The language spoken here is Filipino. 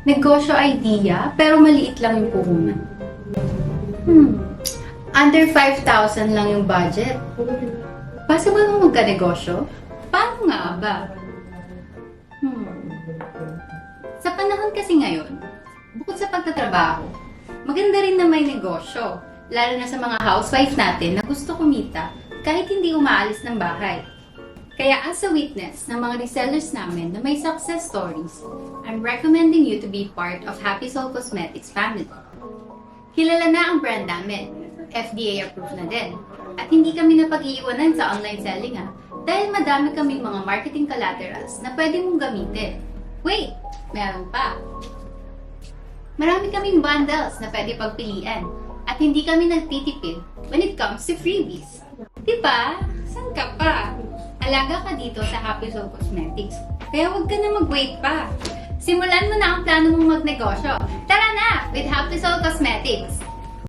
Negosyo idea, pero maliit lang yung puhunan. Under 5,000 lang yung budget. Possible mo magka-negosyo? Paano nga ba? Sa panahon kasi ngayon, bukod sa pagtatrabaho, maganda rin na may negosyo, lalo na sa mga housewife natin na gusto kumita kahit hindi umaalis ng bahay. Kaya as a witness ng mga resellers namin na may success stories, I'm recommending you to be part of Happy Soul Cosmetics family. Kilala na ang brand namin, FDA approved na din, at hindi kami napag-iiwanan sa online selling dahil madami kaming mga marketing collaterals na pwede mong gamitin. Wait, meron pa! Marami kaming bundles na pwede pagpilian at hindi kami nagtitipid when it comes to freebies. Diba? San ka pa? Alaga ka dito sa Happy Soul Cosmetics. Kaya huwag ka na mag-wait pa. Simulan mo na ang plano mong magnegosyo. Tara na with Happy Soul Cosmetics!